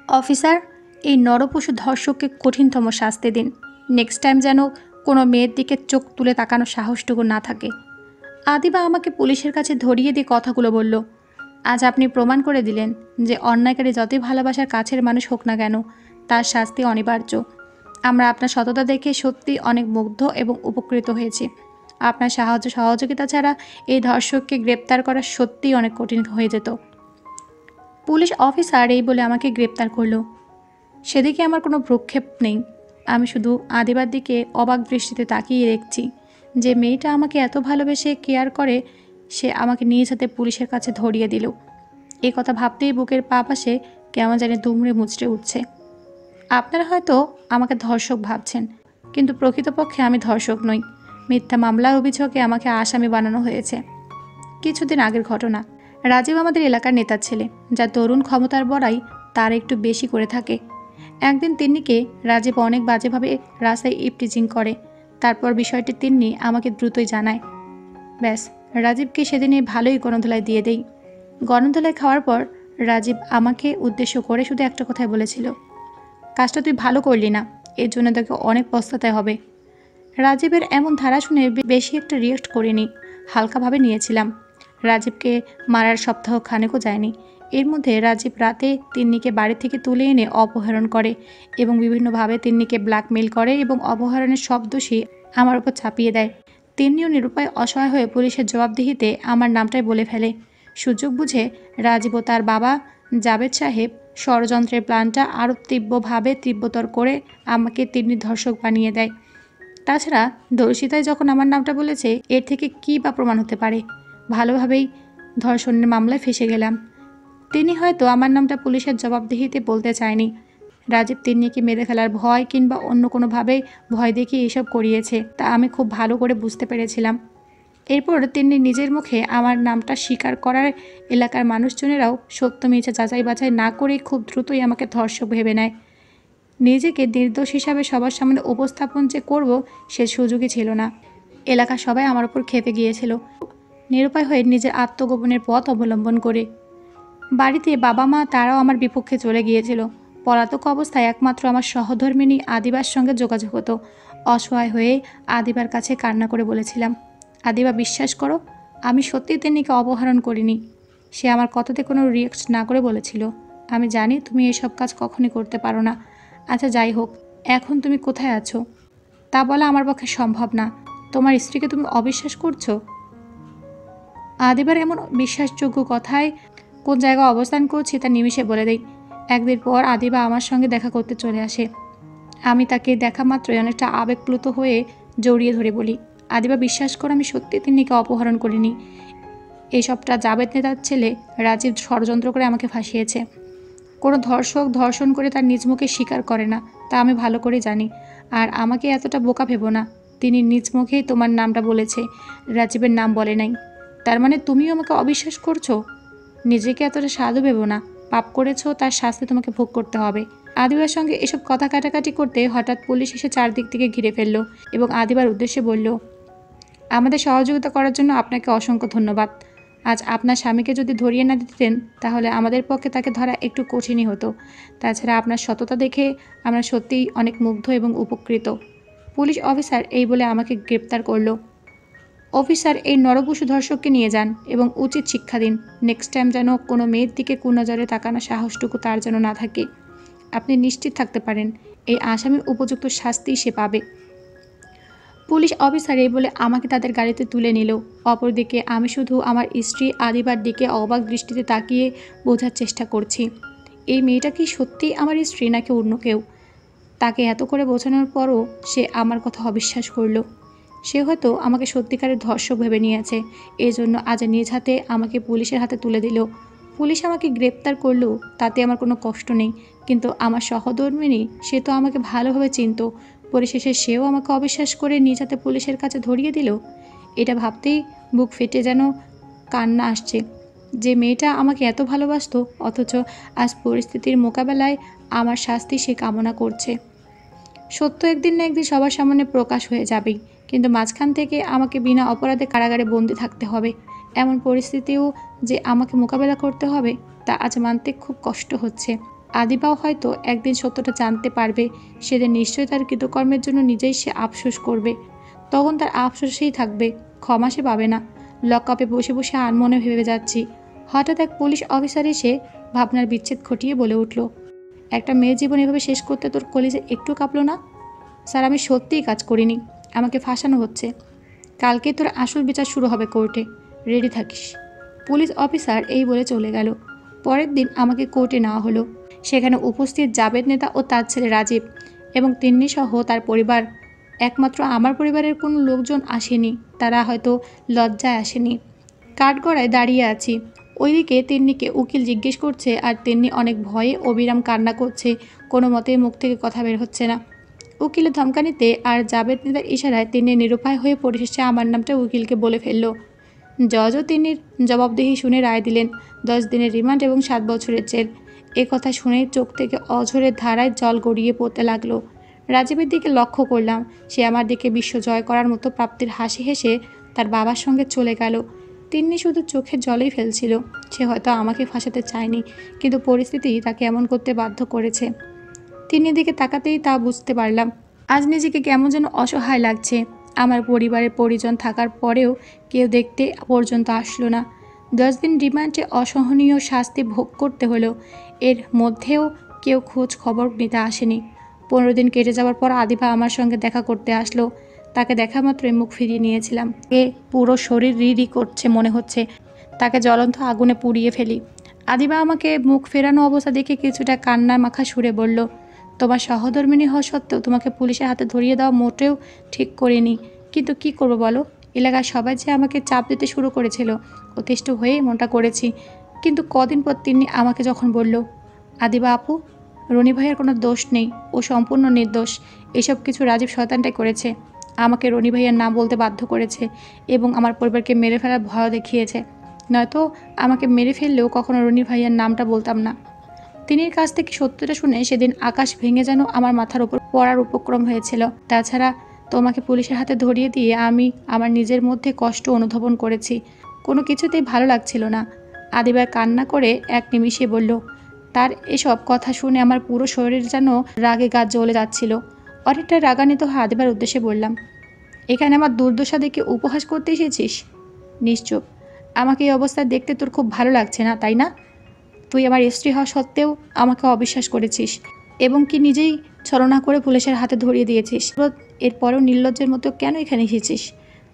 Officer, এই নরপশু ধর্ষককে কঠিনতম শাস্তি দিন। নেক্সট টাইম যেন কোনো মেয়ের দিকে চোখ তুলে তাকানোর সাহসটুকু না থাকে। আদিবা আমাকে পুলিশের কাছে ধরিয়ে দিয়ে কথাগুলো বলল। আজ আপনি প্রমাণ করে দিলেন যে অন্যায়কারী যতই ভালোবাসার কাছের মানুষ হোক না কেন, তার শাস্তি অনিবার্য। আমরা আপনার সততা দেখে সত্যি অনেক মুগ্ধ এবং উপকৃত হয়েছি। আপনার সাহায্য সহযোগিতা ছাড়া এই ধর্ষককে গ্রেপ্তার করা সত্যিই অনেক কঠিন হয়ে যেত। পুলিশ অফিসার এই বলে আমাকে গ্রেপ্তার করলো। সেদিকে আমার কোনো ভ্রুক্ষেপ নেই। আমি শুধু আদিবার দিকে অবাক দৃষ্টিতে তাকিয়ে দেখছি। যে মেয়েটা আমাকে এত ভালোবেসে কেয়ার করে, সে আমাকে নিজ হাতে পুলিশের কাছে ধরিয়ে দিল। এই কথা ভাবতেই বুকের পা পাশে কেমন জানি দুমড়ে মুচড়ে উঠছে। আপনারা হয়তো আমাকে ধর্ষক ভাবছেন, কিন্তু প্রকৃতপক্ষে আমি ধর্ষক নই। মিথ্যা মামলার অভিযোগে আমাকে আসামি বানানো হয়েছে। কিছুদিন আগের ঘটনা। রাজীব আমাদের এলাকার নেতার ছেলে, যার তরুণ ক্ষমতার বড়াই তার একটু বেশি করে থাকে। একদিন তিন্নিকে রাজীব অনেক বাজেভাবে রাস্তায় ইপটিজিং করে। তারপর বিষয়টি তিন্নি আমাকে দ্রুতই জানায়। ব্যাস, রাজীবকে সেদিনে ভালোই গণধোলাই দিয়ে দেই। গণধোলাই খাওয়ার পর রাজীব আমাকে উদ্দেশ্য করে শুধু একটা কথাই বলেছিল, কাজটা তুই ভালো করলি না, এর জন্য তোকে অনেক পস্তাতে হবে। রাজীবের এমন ধারা শুনে বেশি একটা রিয়েক্ট করিনি, হালকাভাবে নিয়েছিলাম। রাজীবকে মারার সপ্তাহ খানেকও যায়নি। এর মধ্যে রাজীব রাতে তিন্নিকে বাড়ি থেকে তুলে এনে অপহরণ করে এবং বিভিন্নভাবে তিন্নিকে ব্ল্যাকমেইল করে এবং অপহরণের সব দোষী আমার উপর চাপিয়ে দেয়। তিন্নিও নিরুপায় অসহায় হয়ে পুলিশের জবাবদিহিতে আমার নামটাই বলে ফেলে। সুযোগ বুঝে রাজীব ও তার বাবা জাবেদ সাহেব ষড়যন্ত্রের প্ল্যানটা আরও তীব্রতর করে আমাকে তিন্নির ধর্ষক বানিয়ে দেয়। তাছাড়া ধর্ষিতায় যখন আমার নামটা বলেছে, এর থেকে কী বা প্রমাণ হতে পারে? ভালোভাবেই ধর্ষণের মামলায় ফেসে গেলাম। তিনি হয়তো আমার নামটা পুলিশের জবাবদিহিতে বলতে চায়নি। রাজীব তিন্নিকে মেরে ফেলার ভয় কিংবা অন্য কোনোভাবে ভয় দেখিয়ে এসব করিয়েছে, তা আমি খুব ভালো করে বুঝতে পেরেছিলাম। এরপর তিনি নিজের মুখে আমার নামটা স্বীকার করার এলাকার মানুষজনেরাও সত্য মিথ্যা যাচাই বাছাই না করেই খুব দ্রুতই আমাকে ধর্ষক ভেবে নেয়। নিজেকে নির্দোষ হিসাবে সবার সামনে উপস্থাপন যে করব, সে সুযোগই ছিল না। এলাকার সবাই আমার উপর খেপে গিয়েছিল, নিরুপায় হয়ে নিজের আত্মগোপনের পথ অবলম্বন করে। বাড়িতে বাবা মা তারাও আমার বিপক্ষে চলে গিয়েছিল। পলাতক অবস্থায় একমাত্র আমার সহধর্মিণী আদিবার সঙ্গে যোগাযোগ হতো। অসহায় হয়ে আদিবার কাছে কান্না করে বলেছিলাম, আদিবা বিশ্বাস করো, আমি সত্যিই তিন্নিকে অপহরণ করিনি। সে আমার কথাতে কোনো রিয়েক্ট না করে বলেছিল, আমি জানি তুমি এসব কাজ কখনই করতে পারো না। আচ্ছা যাই হোক, এখন তুমি কোথায় আছো? তা বলা আমার পক্ষে সম্ভব না। তোমার স্ত্রীকে তুমি অবিশ্বাস করছো? আদিবার এমন বিশ্বাসযোগ্য কথায় কোন জায়গায় অবস্থান করছি তা নিমিষে বলে দেই। একদিন পর আদিবা আমার সঙ্গে দেখা করতে চলে আসে। আমি তাকে দেখা মাত্রই অনেকটা আবেগপ্লুত হয়ে জড়িয়ে ধরে বলি, আদিবা বিশ্বাস করে আমি সত্যি তিন্নিকে অপহরণ করিনি। এইসবটা জাবেদ নেতার ছেলে রাজীব ষড়যন্ত্র করে আমাকে ফাঁসিয়েছে। কোনো ধর্ষক ধর্ষণ করে তার নিজ মুখে স্বীকার করে না, তা আমি ভালো করে জানি। আর আমাকে এতটা বোকা ভেবো না। তিনি নিজ মুখেই তোমার নামটা বলেছে, রাজীবের নাম বলে নাই। তার মানে তুমিও আমাকে অবিশ্বাস করছো? নিজেকে এতটা সাধু ভেবো না। পাপ করেছো, তার শাস্তি তোমাকে ভোগ করতে হবে। আদিবার সঙ্গে এসব কথা কাটাকাটি করতে হঠাৎ পুলিশ এসে চারদিক থেকে ঘিরে ফেললো এবং আদিবার উদ্দেশ্যে বলল, আমাদের সহযোগিতা করার জন্য আপনাকে অসংখ্য ধন্যবাদ। আজ আপনার স্বামীকে যদি ধরিয়ে না দিতেন, তাহলে আমাদের পক্ষে তাকে ধরা একটু কঠিনই হতো। তাছাড়া আপনার সততা দেখে আমরা সত্যিই অনেক মুগ্ধ এবং উপকৃত। পুলিশ অফিসার এই বলে আমাকে গ্রেপ্তার করলো। অফিসার, এই নরপশু ধর্ষককে নিয়ে যান এবং উচিত শিক্ষা দিন। নেক্সট টাইম যেন কোনো মেয়ের দিকে কুনজরে তাকানোর সাহসটুকু তার যেন না থাকে। আপনি নিশ্চিত থাকতে পারেন, এই আসামি উপযুক্ত শাস্তি সে পাবে। পুলিশ অফিসার এই বলে আমাকে তাদের গাড়িতে তুলে নিল। অপরদিকে আমি শুধু আমার স্ত্রী আদিবার দিকে অবাক দৃষ্টিতে তাকিয়ে বোঝার চেষ্টা করছি, এই মেয়েটা কি সত্যিই আমার স্ত্রী নাকি অন্য কেউ। তাকে এত করে বোঝানোর পরও সে আমার কথা অবিশ্বাস করলো। সে হয়তো আমাকে সত্যিকারের ধর্ষক ভেবে নিয়েছে। এই জন্য আজ নিজ হাতে আমাকে পুলিশের হাতে তুলে দিল। পুলিশ আমাকে গ্রেপ্তার করলো, তাতে আমার কোনো কষ্ট নেই, কিন্তু আমার সহধর্মিণী, সে তো আমাকে ভালোভাবে চিনত। পরিশেষে সেও আমাকে অবিশ্বাস করে নিজ হাতে পুলিশের কাছে ধরিয়ে দিল। এটা ভাবতেই বুক ফেটে যেন কান্না আসছে। যে মেয়েটা আমাকে এত ভালোবাসতো, অথচ আজ পরিস্থিতির মোকাবেলায় আমার শাস্তি সে কামনা করছে। সত্য একদিন না একদিন সবার সামনে প্রকাশ হয়ে যাবেই, কিন্তু মাঝখান থেকে আমাকে বিনা অপরাধে কারাগারে বন্দি থাকতে হবে। এমন পরিস্থিতিও যে আমাকে মোকাবেলা করতে হবে, তা আজ মানতে খুব কষ্ট হচ্ছে। আদিবাও হয়তো একদিন সত্যটা জানতে পারবে। সেদিন নিশ্চয়ই তার কৃতকর্মের জন্য নিজেই সে আফসোস করবে। তখন তার আফসোসেই থাকবে, ক্ষমা সে পাবে না। লকআপে বসে বসে আনমনে ভেবে যাচ্ছি। হঠাৎ এক পুলিশ অফিসার এসে ভাবনার বিচ্ছেদ ঘটিয়ে বলে উঠল, একটা মেয়ের জীবন এভাবে শেষ করতে তোর কলিজে একটু কাঁপলো না? স্যার, আমি সত্যিই কাজ করিনি, আমাকে ফাঁসানো হচ্ছে। কালকে তোর আসল বিচার শুরু হবে কোর্টে, রেডি থাকিস। পুলিশ অফিসার এই বলে চলে গেল। পরের দিন আমাকে কোর্টে নেওয়া হলো। সেখানে উপস্থিত জাবেদ নেতা ও তার ছেলে রাজীব এবং তিন্নি সহ তার পরিবার। একমাত্র আমার পরিবারের কোনো লোকজন আসেনি, তারা হয়তো লজ্জায় আসেনি। কাঠগড়ায় দাঁড়িয়ে আছি। ওইদিকে তিন্নিকে উকিল জিজ্ঞেস করছে আর তিন্নি অনেক ভয়ে অবিরাম কান্না করছে, কোনো মতেই মুখ থেকে কথা বের হচ্ছে না। উকিলের ধমকানিতে আর জাবেদ নেতার ইশারায় তিন্নি নিরুপায় হয়ে পরিশেষে আমার নামটা উকিলকে বলে ফেলল। জজও তিন্নির জবাবদিহি শুনে রায় দিলেন 10 দিনের রিমান্ড এবং 7 বছরের জেল। এ কথা শুনে চোখ থেকে অঝোরের ধারায় জল গড়িয়ে পড়তে লাগলো। রাজীবের দিকে লক্ষ্য করলাম, সে আমার দিকে বিশ্ব জয় করার মতো প্রাপ্তির হাসি হেসে তার বাবার সঙ্গে চলে গেল। তিন্নি শুধু চোখের জলেই ফেলছিল। সে হয়তো আমাকে ফাঁসাতে চায়নি, কিন্তু পরিস্থিতি তাকে এমন করতে বাধ্য করেছে। তিন্নির দিকে তাকাতেই তা বুঝতে পারলাম। আজ নিজেকে কেমন যেন অসহায় লাগছে। আমার পরিবারের পরিজন থাকার পরেও কেউ দেখতে পর্যন্ত আসলো না। 10 দিন রিমান্ডে অসহনীয় শাস্তি ভোগ করতে হলো। এর মধ্যেও কেউ খোঁজ খবর নিতে আসেনি। 15 দিন কেটে যাওয়ার পর আদিবা আমার সঙ্গে দেখা করতে আসলো। তাকে দেখা মাত্রই মুখ ফিরিয়ে নিয়েছিলাম। এ পুরো শরীর রিরি করছে, মনে হচ্ছে তাকে জ্বলন্ত আগুনে পুড়িয়ে ফেলি। আদিবা আমাকে মুখ ফেরানো অবস্থা দেখে কিছুটা কান্না মাখা সুরে বলল, তোমার সহধর্মিণী হওয়া সত্ত্বেও তোমাকে পুলিশের হাতে ধরিয়ে দেওয়া মোটেও ঠিক করিনি, কিন্তু কি করব বলো? এলাকার সবাই যে আমাকে চাপ দিতে শুরু করেছিল, অতিষ্ঠ হয়ে মনটা করেছি। কিন্তু কদিন পর তিনি আমাকে যখন বলল, আদিবা আপু, রনি ভাইয়ের কোনো দোষ নেই, ও সম্পূর্ণ নির্দোষ, এসব কিছু রাজীব শয়তানটাই করেছে। আমাকে রনি ভাইয়ের নাম বলতে বাধ্য করেছে এবং আমার পরিবারকে মেরে ফেলার ভয় দেখিয়েছে। নয়তো আমাকে মেরে ফেললেও কখনো রনি ভাইয়ের নামটা বলতাম না। তিনির কাছ থেকে সত্যটা শুনে সেদিন আকাশ ভেঙে যেন আমার মাথার উপর পড়ার উপক্রম হয়েছিল। তাছাড়া তোমাকে পুলিশের হাতে ধরিয়ে দিয়ে আমি আমার নিজের মধ্যে কষ্ট অনুধাবন করেছি। কোনো কিছুতেই ভালো লাগছিল না। আদিবার কান্না করে এক নিমিষে বলল। তার এসব কথা শুনে আমার পুরো শরীর যেন রাগে গা জ্বলে যাচ্ছিল। অনেকটা রাগান্বিত হয়ে আদিবার উদ্দেশ্যে বললাম, এখানে আমার দুর্দশা দেখে উপহাস করতে এসেছিস? নিশ্চুপ। আমাকে এই অবস্থায় দেখতে তোর খুব ভালো লাগছে না, তাই না? তুই আমার স্ত্রী হওয়া সত্ত্বেও আমাকে অবিশ্বাস করেছিস এবং কি নিজেই ছলনা করে পুলিশের হাতে ধরিয়ে দিয়েছিস। এরপরেও নির্লজ্জের মতো কেন এখানে এসেছিস?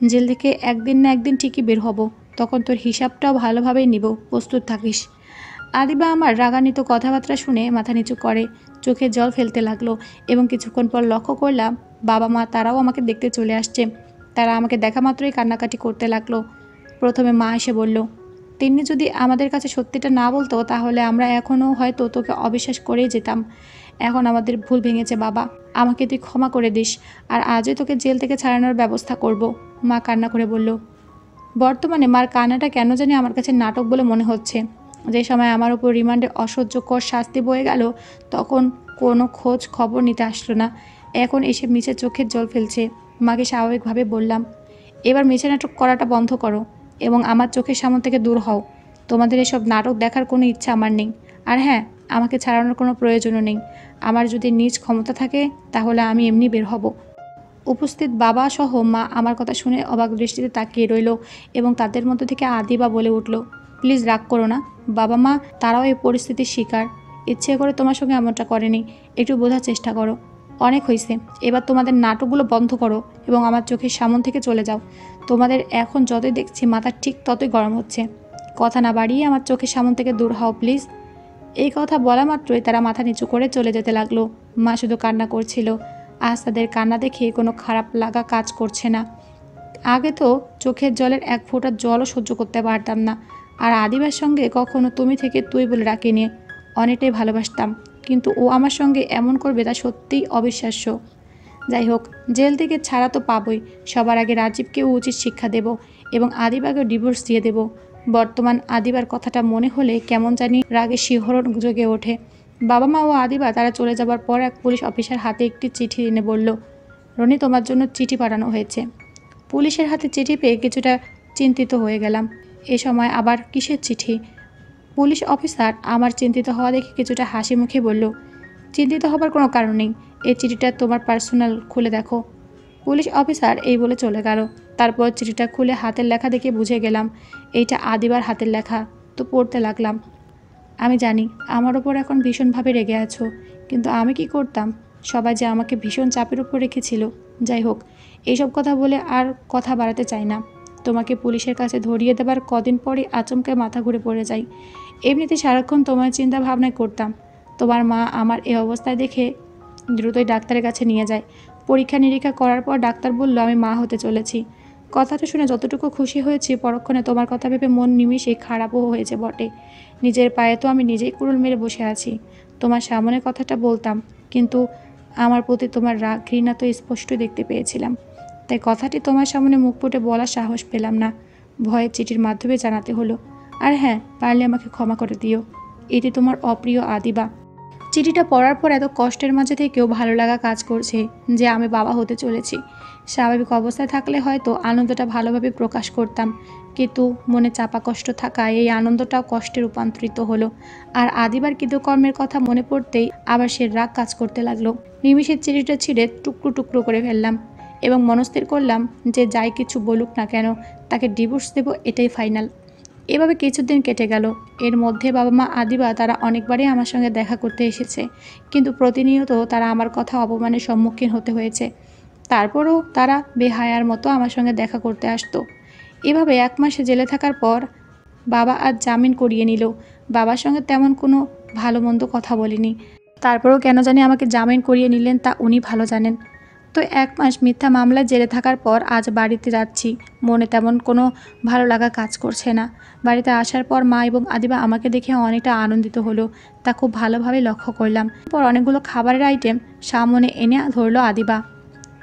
জেল থেকে একদিন না একদিন ঠিকই বের হব, তখন তোর হিসাবটাও ভালোভাবেই নিব, প্রস্তুত থাকিস। আদিবা আমার রাগান্বিত কথাবার্তা শুনে মাথা নিচু করে চোখে জল ফেলতে লাগলো এবং কিছুক্ষণ পর লক্ষ্য করলাম বাবা মা তারাও আমাকে দেখতে চলে আসছে। তারা আমাকে দেখা মাত্রই কান্নাকাটি করতে লাগলো। প্রথমে মা এসে বলল, তিন্নি যদি আমাদের কাছে সত্যিটা না বলতো তাহলে আমরা এখনও হয়তো তোকে অবিশ্বাস করেই যেতাম। এখন আমাদের ভুল ভেঙেছে বাবা, আমাকে তুই ক্ষমা করে দিস, আর আজই তোকে জেল থেকে ছাড়ানোর ব্যবস্থা করব। মা কান্না করে বলল। বর্তমানে মার কান্নাটা কেন জানি আমার কাছে নাটক বলে মনে হচ্ছে। যে সময় আমার উপর রিমান্ডে অসহ্যকর শাস্তি বয়ে গেল তখন কোনো খোঁজ খবর নিতে আসলো না, এখন এসে মিছে চোখের জল ফেলছে। মাকে স্বাভাবিকভাবে বললাম, এবার মিছে নাটক করাটা বন্ধ করো এবং আমার চোখের সামনে থেকে দূর হও। তোমাদের এসব নাটক দেখার কোনো ইচ্ছা আমার নেই। আর হ্যাঁ, আমাকে ছাড়ানোর কোনো প্রয়োজনও নেই। আমার যদি নিজ ক্ষমতা থাকে তাহলে আমি এমনি বের হব। উপস্থিত বাবা সহ মা আমার কথা শুনে অবাক দৃষ্টিতে তাকিয়ে রইল এবং তাদের মধ্যে থেকে আদিবা বলে উঠল, প্লিজ রাগ করো না বাবা মা, তারাও এই পরিস্থিতির শিকার। ইচ্ছে করে তোমার সঙ্গে এমনটা করেনি, একটু বোঝার চেষ্টা করো। অনেক হয়েছে, এবার তোমাদের নাটকগুলো বন্ধ করো এবং আমার চোখের সামন থেকে চলে যাও। তোমাদের এখন যতই দেখছি মাথা ঠিক ততই গরম হচ্ছে। কথা না বাড়িয়ে আমার চোখের সামন থেকে দূর হও প্লিজ। এই কথা বলা মাত্রই তারা মাথা নিচু করে চলে যেতে লাগলো। মা শুধু কান্না করছিল। আজ তাদের কান্না দেখে কোনো খারাপ লাগা কাজ করছে না। আগে তো চোখের জলের এক ফোঁটা জলও সহ্য করতে পারতাম না। আর আদিবার সঙ্গে কখনো তুমি থেকে তুই বলে ডাকিনি, অনেকটাই ভালোবাসতাম, কিন্তু ও আমার সঙ্গে এমন করবে তা সত্যিই অবিশ্বাস্য। যাই হোক, জেল থেকে ছাড়া তো পাবই। সবার আগে রাজীবকেও উচিত শিক্ষা দেব এবং আদিবাকেও ডিভোর্স দিয়ে দেব। বর্তমান আদিবার কথাটা মনে হলে কেমন জানি রাগে শিহরণ জেগে ওঠে। বাবা মা ও আদিবা তারা চলে যাবার পর এক পুলিশ অফিসার হাতে একটি চিঠি এনে বলল, রনি, তোমার জন্য চিঠি পাঠানো হয়েছে। পুলিশের হাতে চিঠি পেয়ে কিছুটা চিন্তিত হয়ে গেলাম। এ সময় আবার কিসের চিঠি? পুলিশ অফিসার আমার চিন্তিত হওয়া দেখে কিছুটা হাসি মুখে বলল, চিন্তিত হবার কোনো কারণ নেই, এই চিঠিটা তোমার পার্সোনাল, খুলে দেখো। পুলিশ অফিসার এই বলে চলে গেল। তারপর চিঠিটা খুলে হাতের লেখা দেখে বুঝে গেলাম এইটা আদিবার হাতের লেখা। তো পড়তে লাগলাম। আমি জানি আমার ওপর এখন ভীষণভাবে রেগে আছো, কিন্তু আমি কি করতাম? সবাই যে আমাকে ভীষণ চাপের উপর রেখেছিল। যাই হোক, এইসব কথা বলে আর কথা বাড়াতে চাই না। তোমাকে পুলিশের কাছে ধরিয়ে দেবার কদিন পরে আচমকা মাথা ঘুরে পড়ে যাই। এমনিতে সারাক্ষণ তোমার চিন্তা ভাবনায় করতাম। তোমার মা আমার এই অবস্থায় দেখে দ্রুতই ডাক্তারের কাছে নিয়ে যায়। পরীক্ষা নিরীক্ষা করার পর ডাক্তার বলল আমি মা হতে চলেছি। কথাটা শুনে যতটুকু খুশি হয়েছি, পরক্ষণে তোমার কথা ভেবে মন নিমিষে খারাপও হয়েছে বটে। নিজের পায়ে তো আমি নিজেই কুড়ুল মেরে বসে আছি। তোমার সামনে কথাটা বলতাম, কিন্তু আমার প্রতি তোমার রাগ ঘৃণা তো স্পষ্ট দেখতে পেয়েছিলাম। তাই কথাটি তোমার সামনে মুখ ফুটে বলার সাহস পেলাম না। ভয়ে চিঠির মাধ্যমে জানাতে হলো। আর হ্যাঁ, পারলে আমাকে ক্ষমা করে দিও। এটি তোমার অপ্রিয় আদিবা। চিঠিটা পড়ার পর এত কষ্টের মাঝে থেকেও ভালো লাগা কাজ করছে যে আমি বাবা হতে চলেছি। স্বাভাবিক অবস্থায় থাকলে হয়তো আনন্দটা ভালোভাবে প্রকাশ করতাম, কিন্তু মনে চাপা কষ্ট থাকায় এই আনন্দটাও কষ্টে রূপান্তরিত হলো। আর আদিবার কৃতকর্মের কথা মনে পড়তেই আবার সে রাগ কাজ করতে লাগলো। নিমিষের চিঠিটা ছিঁড়ে টুকরো টুকরো করে ফেললাম এবং মনস্থির করলাম যে যাই কিছু বলুক না কেন, তাকে ডিভোর্স দেব, এটাই ফাইনাল। এভাবে কিছুদিন কেটে গেল। এর মধ্যে বাবা মা আদিবা তারা অনেকবারই আমার সঙ্গে দেখা করতে এসেছে, কিন্তু প্রতিনিয়ত তারা আমার কথা অপমানের সম্মুখীন হতে হয়েছে। তারপরও তারা বেহায়ার মতো আমার সঙ্গে দেখা করতে আসতো। এভাবে 1 মাস জেলে থাকার পর বাবা আজ জামিন করিয়ে নিল। বাবার সঙ্গে তেমন কোনো ভালো মন্দ কথা বলিনি। তারপরেও কেন জানি আমাকে জামিন করিয়ে নিলেন তা উনি ভালো জানেন। তো 1 মাস মিথ্যা মামলায় জেলে থাকার পর আজ বাড়িতে যাচ্ছি। মনে তেমন কোনো ভালো লাগা কাজ করছে না। বাড়িতে আসার পর মা এবং আদিবা আমাকে দেখে অনেকটা আনন্দিত হলো, তা খুব ভালোভাবে লক্ষ্য করলাম। পর অনেকগুলো খাবারের আইটেম সামনে এনে ধরলো আদিবা।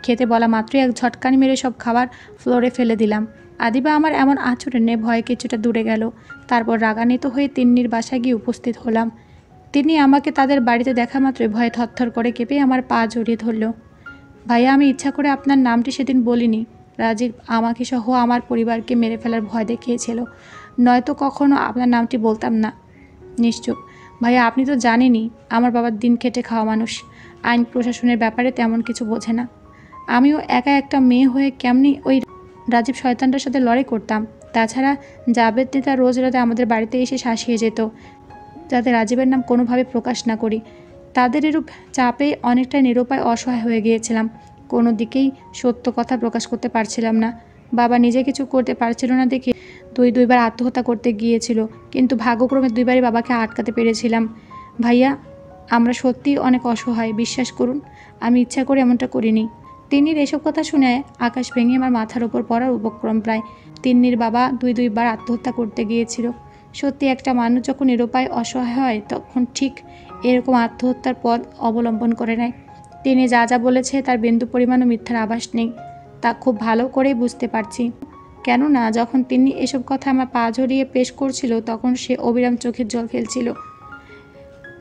খেতে বলা মাত্রই এক ঝটকানি মেরে সব খাবার ফ্লোরে ফেলে দিলাম। আদিবা আমার এমন আচরণে ভয়ে কিছুটা দূরে গেল। তারপর রাগান্বিত হয়ে তিন্নির বাসায় গিয়ে উপস্থিত হলাম। তিনি আমাকে তাদের বাড়িতে দেখা মাত্রই ভয়ে থরথর করে কেঁপে আমার পা জড়িয়ে ধরল। ভাইয়া, আমি ইচ্ছা করে আপনার নামটি সেদিন বলিনি। রাজীব আমাকে সহ আমার পরিবারকে মেরে ফেলার ভয় দেখিয়েছিল, নয়তো কখনো আপনার নামটি বলতাম না। নিশ্চুপ। ভাইয়া, আপনি তো জানেনই আমার বাবার দিন খেটে খাওয়া মানুষ, আইন প্রশাসনের ব্যাপারে তেমন কিছু বোঝে না। আমিও একা একটা মেয়ে হয়ে কেমনি ওই রাজীব শয়তানটার সাথে লড়াই করতাম। তাছাড়া জাবেদ নেতা রোজ রাতে আমাদের বাড়িতে এসে শাসিয়ে যেত যাতে রাজীবের নাম কোনোভাবে প্রকাশ না করি। তাদের এরূপ চাপে অনেকটা নিরুপায় অসহায় হয়ে গিয়েছিলাম। কোনো দিকেই সত্য কথা প্রকাশ করতে পারছিলাম না। বাবা নিজে কিছু করতে পারছিল না দেখে দুইবার আত্মহত্যা করতে গিয়েছিল, কিন্তু ভাগ্যক্রমে 2বারই বাবাকে আটকাতে পেরেছিলাম। ভাইয়া, আমরা সত্যিই অনেক অসহায়, বিশ্বাস করুন। আমি ইচ্ছা করে এমনটা করিনি। তিন্নির এসব কথা শুনে আকাশ ভেঙে আমার মাথার ওপর পড়ার উপক্রম প্রায়। তিন্নির বাবা দুইবার আত্মহত্যা করতে গিয়েছিল। সত্যি একটা মানুষ যখন নিরুপায় অসহায় হয় তখন ঠিক এরকম আত্মহত্যার পথ অবলম্বন করে নেয়। তিনি যা যা বলেছে তার বিন্দু পরিমাণও মিথ্যার আভাস নেই, তা খুব ভালো করেই বুঝতে পারছি। কেননা যখন তিনি এসব কথা আমার পা ঝরিয়ে পেশ করছিল তখন সে অবিরাম চোখের জল ফেলছিল।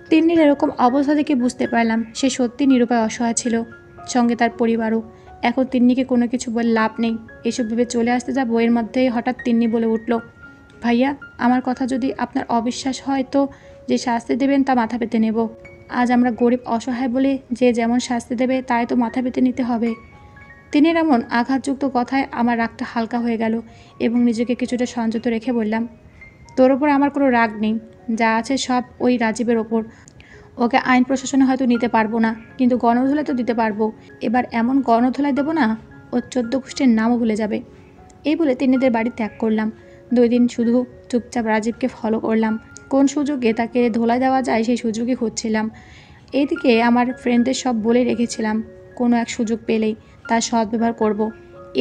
তিন্নির এরকম অবস্থা দেখে বুঝতে পারলাম সে সত্যি নিরুপায় অসহায় ছিল, সঙ্গে তার পরিবারও। এখন তিন্নিকে কোনো কিছু বলে লাভ নেই। এসব ভেবে চলে আসতে যাব এর মধ্যেই হঠাৎ তিন্নি বলে উঠল, ভাইয়া, আমার কথা যদি আপনার অবিশ্বাস হয় তো যে শাস্তি দেবেন তা মাথা পেতে নেব। আজ আমরা গরিব অসহায় বলে যে যেমন শাস্তি দেবে তাই তো মাথা পেতে নিতে হবে। তিনি এমন আঘাতযুক্ত কথায় আমার রাগটা হালকা হয়ে গেল এবং নিজেকে কিছুটা সংযত রেখে বললাম, তোর ওপর আমার কোনো রাগ নেই, যা আছে সব ওই রাজীবের ওপর। ওকে আইন প্রশাসনে হয়তো নিতে পারবো না, কিন্তু গণধোলাই তো দিতে পারবো। এবার এমন গণধোলাই দেবো না ও 14 গোষ্ঠীর নামও ভুলে যাবে। এই বলে তিন্নিদের বাড়ি ত্যাগ করলাম। 2 দিন শুধু চুপচাপ রাজীবকে ফলো করলাম। কোন সুযোগে তাকে ধোলাই দেওয়া যায় সেই সুযোগই খুঁজছিলাম। এইদিকে আমার ফ্রেন্ডদের সব বলে রেখেছিলাম কোনো এক সুযোগ পেলেই তার সদ্ব্যবহার করব।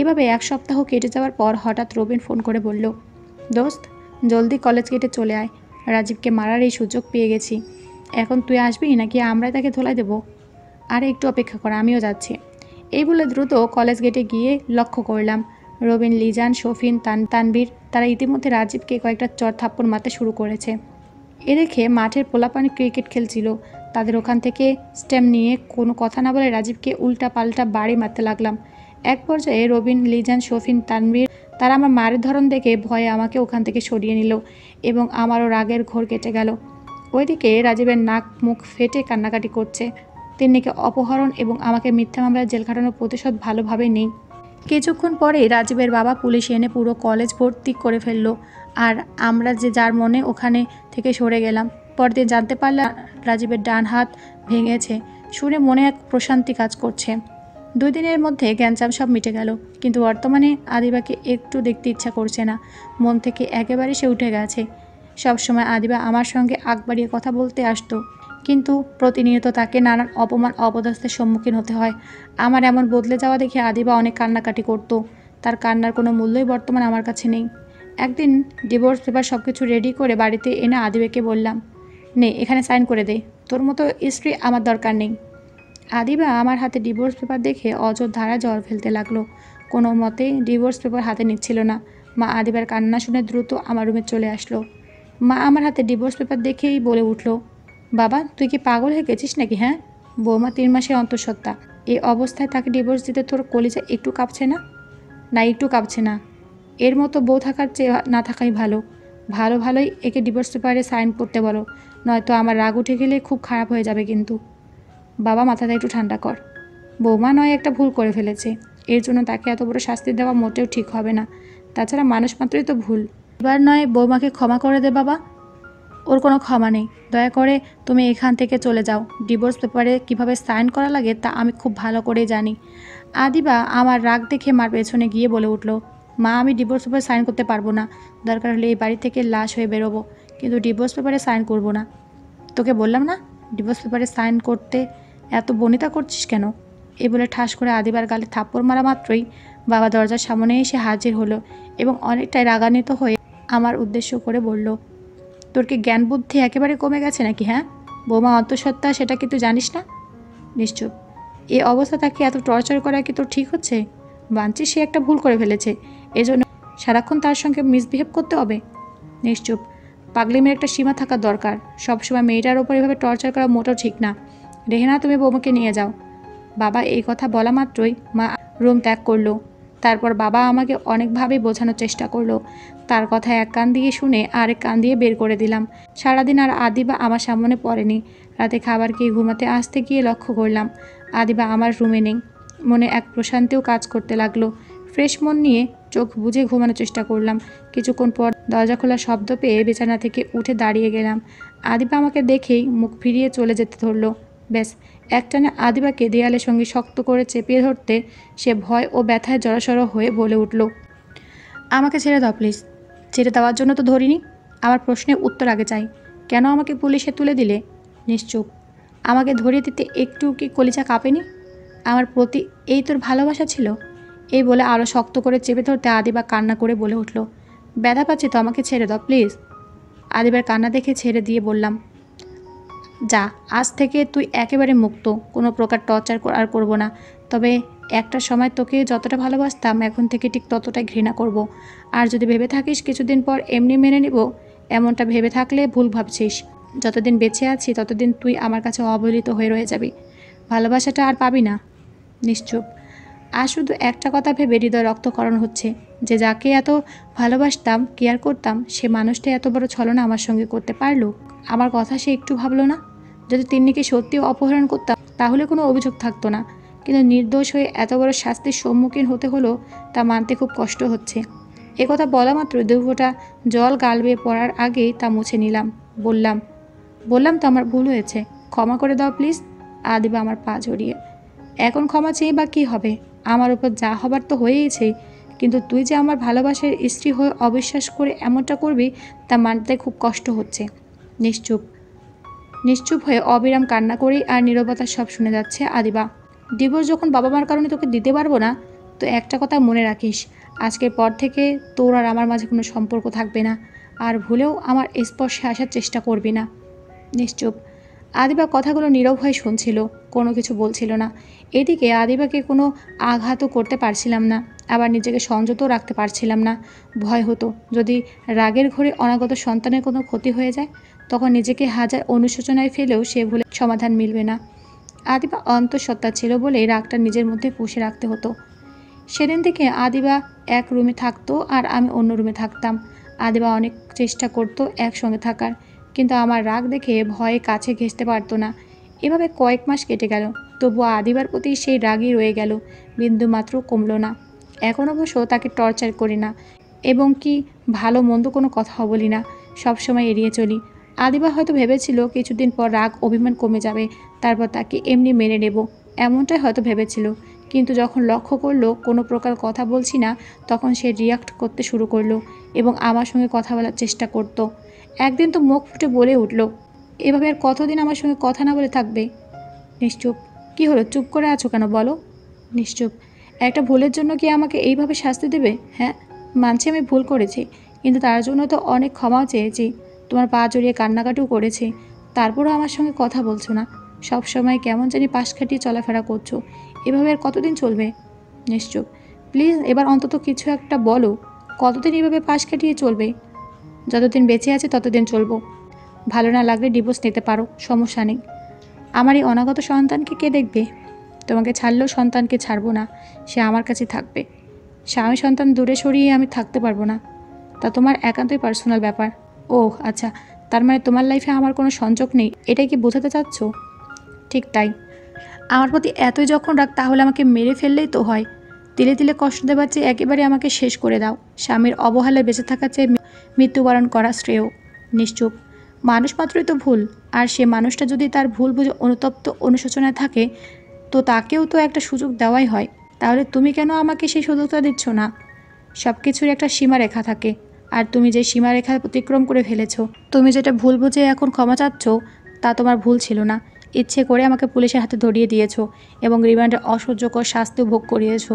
এভাবে 1 সপ্তাহ কেটে যাওয়ার পর হঠাৎ রবিন ফোন করে বলল, দোস্ত, জলদি কলেজ গেটে চলে আয়, রাজীবকে মারার এই সুযোগ পেয়ে গেছি। এখন তুই আসবি নাকি আমরাই তাকে ধোলাই দেব? আরে একটু অপেক্ষা কর, আমিও যাচ্ছি। এই বলে দ্রুত কলেজ গেটে গিয়ে লক্ষ্য করলাম রবিন, লিজান, শফিন, তানবীর তারা ইতিমধ্যে রাজীবকে কয়েকটা চড় থাপ্পড় মারতে শুরু করেছে। এ দেখে মাঠের পোলাপানি ক্রিকেট খেলছিল, তাদের ওখান থেকে স্ট্যাম্প নিয়ে কোনো কথা না বলে রাজীবকে উল্টা পাল্টা বাড়ি মারতে লাগলাম। এক পর্যায়ে রবিন, লিজান, শফিন, তানবীর তারা আমার মায়ের ধরন দেখে ভয়ে আমাকে ওখান থেকে সরিয়ে নিল এবং আমারও রাগের ঘোর কেটে গেল। ওইদিকে রাজীবের নাক মুখ ফেটে কান্নাকাটি করছে। তিন্নিকে অপহরণ এবং আমাকে মিথ্যা মামলায় জেল খাটানোর প্রতিশোধ ভালোভাবে নেই। কিছুক্ষণ পরেই রাজীবের বাবা পুলিশ এনে পুরো কলেজ ভর্তি করে ফেললো। আর আমরা যে যার মনে ওখানে থেকে সরে গেলাম। পরদিন জানতে পারলাম রাজীবের ডান হাত ভেঙেছে। শুনে মনে এক প্রশান্তি কাজ করছে। 2 দিনের মধ্যে গ্যাঞ্জাম সব মিটে গেল, কিন্তু বর্তমানে আদিবাকে একটু দেখতে ইচ্ছা করছে না। মন থেকে একেবারে সে উঠে গেছে। সবসময় আদিবা আমার সঙ্গে আগ বাড়িয়ে কথা বলতে আসতো, কিন্তু প্রতিনিয়ত তাকে নানান অপমান অপদস্থের সম্মুখীন হতে হয়। আমার এমন বদলে যাওয়া দেখে আদিবা অনেক কান্নাকাটি করত। তার কান্নার কোনো মূল্যই বর্তমানে আমার কাছে নেই। একদিন ডিভোর্স পেপার সব কিছু রেডি করে বাড়িতে এনে আদিবাকে বললাম, নে এখানে সাইন করে দে, তোর মতো স্ত্রী আমার দরকার নেই। আদিবা আমার হাতে ডিভোর্স পেপার দেখে অযোধ্যারা জল ফেলতে লাগলো। কোনো মতেই ডিভোর্স পেপার হাতে নিচ্ছিল না। মা আদিবার কান্না শুনে দ্রুত আমার রুমে চলে আসলো। মা আমার হাতে ডিভোর্স পেপার দেখেই বলে উঠল, বাবা তুই কি পাগল হয়ে গেছিস নাকি? হ্যাঁ, বৌমা 3 মাসের অন্তঃসত্ত্বা, এই অবস্থায় তাকে ডিভোর্স দিতে তোর কলিজা একটু কাঁপছে না? না, একটু কাঁপছে না। এর মতো বউ থাকার চেয়ে না থাকাই ভালো। ভালোই একে ডিভোর্স পেপারে সাইন করতে বলো, নয়তো আমার রাগ উঠে গেলে খুব খারাপ হয়ে যাবে কিন্তু। বাবা মাথাটা একটু ঠান্ডা কর। বৌমা নয় একটা ভুল করে ফেলেছে, এর জন্য তাকে এত বড় শাস্তি দেওয়া মোটেও ঠিক হবে না। তাছাড়া মানুষ মাত্রই তো ভুল। এবার নয় বৌমাকে ক্ষমা করে দে বাবা। ওর কোনো ক্ষমা নেই, দয়া করে তুমি এখান থেকে চলে যাও। ডিভোর্স পেপারে কিভাবে সাইন করা লাগে তা আমি খুব ভালো করেই জানি। আদিবা আমার রাগ দেখে মার পেছনে গিয়ে বলে উঠল, মা আমি ডিভোর্স পেপারে সাইন করতে পারবো না। দরকার হলে এই বাড়ি থেকে লাশ হয়ে বেরোবো, কিন্তু ডিভোর্স পেপারে সাইন করবো না। তোকে বললাম না ডিভোর্স পেপারে সাইন করতে এত বনিতা করছিস কেন? এই বলে ঠাস করে আদিবার গালে থাপ্পড় মারা মাত্রই বাবা দরজার সামনে এসে হাজির হলো এবং অনেকটাই রাগান্বিত হয়ে আমার উদ্দেশ্য করে বলল, তোর কি জ্ঞান বুদ্ধি একেবারে কমে গেছে নাকি? হ্যাঁ, বৌমা অন্তঃসত্ত্বা সেটা কি তুই জানিস না? নিশ্চুপ। এই অবস্থা তাকে এত টর্চার করা কি তোর ঠিক হচ্ছে? বাঞ্চি সে একটা ভুল করে ফেলেছে, এজন্য সারাক্ষণ তার সঙ্গে মিসবিহেভ করতে হবে? নিশ্চুপ। পাগলিমের একটা সীমা থাকা দরকার। সবসময় মেয়েটার ওপর এভাবে টর্চার করা মোটেও ঠিক না। রেহেনা তুমি বৌমাকে নিয়ে যাও। বাবা এই কথা বলা মাত্রই মা রুম ত্যাগ করলো। তারপর বাবা আমাকে অনেকভাবেই বোঝানোর চেষ্টা করলো। তার কথা এক কান দিয়ে শুনে আরেক কান দিয়ে বের করে দিলাম। সারাদিন আর আদিবা আমার সামনে পড়েনি। রাতে খাবার খেয়ে ঘুমাতে আসতে গিয়ে লক্ষ্য করলাম আদিবা আমার রুমে নেই। মনে এক প্রশান্তিও কাজ করতে লাগলো। ফ্রেশ মন নিয়ে চোখ বুজে ঘুমানোর চেষ্টা করলাম। কিছুক্ষণ পর দরজা খোলার শব্দ পেয়ে বিছানা থেকে উঠে দাঁড়িয়ে গেলাম। আদিবা আমাকে দেখেই মুখ ফিরিয়ে চলে যেতে ধরলো। ব্যাস একটানে আদিবাকে দেয়ালের সঙ্গে শক্ত করে চেপে ধরতে সে ভয় ও ব্যথায় জড়সড় হয়ে বলে উঠল, আমাকে ছেড়ে দাও প্লিজ। ছেড়ে দেওয়ার জন্য তো ধরিনি। আমার প্রশ্নের উত্তর আগে চাই। কেন আমাকে পুলিশে তুলে দিলে? নিশ্চুপ। আমাকে ধরিয়ে দিতে একটু কি কলিজা কাঁপেনি? আমার প্রতি এই তোর ভালোবাসা ছিল? এই বলে আরও শক্ত করে চেপে ধরতে আদিবা কান্না করে বলে উঠল, ব্যথা পাচ্ছি তো, আমাকে ছেড়ে দাও প্লিজ। আদিবার কান্না দেখে ছেড়ে দিয়ে বললাম, যা, আজ থেকে তুই একেবারে মুক্ত। কোনো প্রকার টর্চার আর করব না। তবে একটা সময় তোকে যতটা ভালোবাসতাম এখন থেকে ঠিক ততটাই ঘৃণা করব। আর যদি ভেবে থাকিস কিছুদিন পর এমনি মেনে নিব, এমনটা ভেবে থাকলে ভুল ভাবছিস। যতদিন বেঁচে আছি ততদিন তুই আমার কাছে অবহেলিত হয়ে রয়ে যাবি। ভালোবাসাটা আর পাবি না। নিশ্চুপ। আর শুধু একটা কথা ভেবে হৃদয় রক্তকরণ হচ্ছে যে যাকে এত ভালোবাসতাম, কেয়ার করতাম, সে মানুষটা এত বড় ছলনা আমার সঙ্গে করতে পারলো। আমার কথা সে একটু ভাবলো না। যদি তিন্নিকে সত্যিও অপহরণ করতাম তাহলে কোনো অভিযোগ থাকতো না, কিন্তু নির্দোষ হয়ে এত বড় শাস্তির সম্মুখীন হতে হলো তা মানতে খুব কষ্ট হচ্ছে। একথা বলা মাত্র 2 ফোঁটা জল গাল বেয়ে পড়ার আগেই তা মুছে নিলাম। বললাম তো আমার ভুল হয়েছে, ক্ষমা করে দাও প্লিজ। আদিবা আমার পা জড়িয়ে, এখন ক্ষমা চেয়ে বা কী হবে? আমার উপর যা হবার তো হয়েইছে, কিন্তু তুই যে আমার ভালোবাসার স্ত্রী হয়ে অবিশ্বাস করে এমনটা করবি তা মানতে খুব কষ্ট হচ্ছে। নিশ্চুপ হয়ে অবিরাম কান্না করেই আর নীরবতা সব শুনে যাচ্ছে আদিবা। ডিভোর্স যখন বাবা মার কারণে তোকে দিতে পারবো না, তো একটা কথা মনে রাখিস, আজকের পর থেকে তোর আর আমার মাঝে কোনো সম্পর্ক থাকবে না। আর ভুলেও আমার স্পর্শে আসার চেষ্টা করবি না। নিশ্চুপ। আদিবা কথাগুলো নীরব হয়ে শুনছিল, কোনো কিছু বলছিল না। এদিকে আদিবাকে কোনো আঘাতও করতে পারছিলাম না, আবার নিজেকে সংযতও রাখতে পারছিলাম না। ভয় হতো যদি রাগের ঘোরে অনাগত সন্তানের কোনো ক্ষতি হয়ে যায়, তখন নিজেকে হাজার অনুশোচনায় ফেলেও সে ভুলে সমাধান মিলবে না। আদিবা অন্তঃসত্ত্বা ছিল বলে রাগটা নিজের মধ্যে পুষে রাখতে হতো। সেদিন থেকে আদিবা এক রুমে থাকতো আর আমি অন্য রুমে থাকতাম। আদিবা অনেক চেষ্টা করতো একসঙ্গে থাকার, কিন্তু আমার রাগ দেখে ভয়ে কাছে ঘেঁষতে পারতো না। এভাবে কয়েক মাস কেটে গেল, তবুও আদিবার প্রতি সেই রাগই রয়ে গেল, বিন্দুমাত্র কমলো না। এখন অবশ্য তাকে টর্চার করি না, এবং কি ভালো মন্দ কোনো কথাও বলি না, সবসময় এড়িয়ে চলি। আদিবা হয়তো ভেবেছিল কিছুদিন পর রাগ অভিমান কমে যাবে, তারপর তাকে এমনি মেনে নেব, এমনটাই হয়তো ভেবেছিল। কিন্তু যখন লক্ষ্য করলো কোনো প্রকার কথা বলছি না, তখন সে রিয়াক্ট করতে শুরু করলো এবং আমার সঙ্গে কথা বলার চেষ্টা করতো। একদিন তো মুখ ফুটে বলে উঠল, এভাবে আর কতদিন আমার সঙ্গে কথা না বলে থাকবে? নিশ্চুপ। কি হলো, চুপ করে আছো কেন বলো? নিশ্চুপ। একটা ভুলের জন্য কি আমাকে এইভাবে শাস্তি দেবে? হ্যাঁ, মানছি আমি ভুল করেছি, কিন্তু তার জন্য তো অনেক ক্ষমাও চেয়েছি, তোমার পা জড়িয়ে কান্নাকাটিও করেছি। তারপরও আমার সঙ্গে কথা বলছো না, সব সময় কেমন জানি পাশ কাটিয়ে চলাফেরা করছো। এভাবে আর কতদিন চলবে? নিশ্চুপ। প্লিজ এবার অন্তত কিছু একটা বলো, কতদিন এভাবে পাশ কাটিয়ে চলবে? যতদিন বেঁচে আছে ততদিন চলবো। ভালো না লাগলে ডিভোর্স নিতে পারো, সমস্যা নেই। আমার এই অনাগত সন্তানকে কে দেখবে? তোমাকে ছাড়লেও সন্তানকে ছাড়বো না, সে আমার কাছে থাকবে। স্বামী সন্তান দূরে সরিয়ে আমি থাকতে পারবো না, তা তোমার একান্তই পার্সোনাল ব্যাপার। ওহ আচ্ছা, তার মানে তোমার লাইফে আমার কোনো সংযোগ নেই, এটাই কি বোঝাতে চাচ্ছ? ঠিক তাই। আমার প্রতি এতই যখন রাগ, তাহলে আমাকে মেরে ফেললেই তো হয়। তিলে তিলে কষ্ট দেবার চেয়ে একেবারে আমাকে শেষ করে দাও। স্বামীর অবহেলায় বেঁচে থাকার চেয়ে মৃত্যুবরণ করা শ্রেয়। নিশ্চুপ। মানুষ মাত্রই তো ভুল, আর সে মানুষটা যদি তার ভুল বুঝে অনুতপ্ত অনুশোচনায় থাকে, তো তাকেও তো একটা সুযোগ দেওয়াই হয়। তাহলে তুমি কেন আমাকে সেই সুযোগটা দিচ্ছ না? সব কিছুর একটা সীমারেখা থাকে, আর তুমি যে সীমারেখা অতিক্রম করে ফেলেছো, তুমি যেটা ভুল বুঝে এখন ক্ষমা চাচ্ছ, তা তোমার ভুল ছিল না। ইচ্ছে করে আমাকে পুলিশের হাতে ধরিয়ে দিয়েছো এবং রিমান্ডে অসহ্যকর শাস্তিও ভোগ করিয়েছো।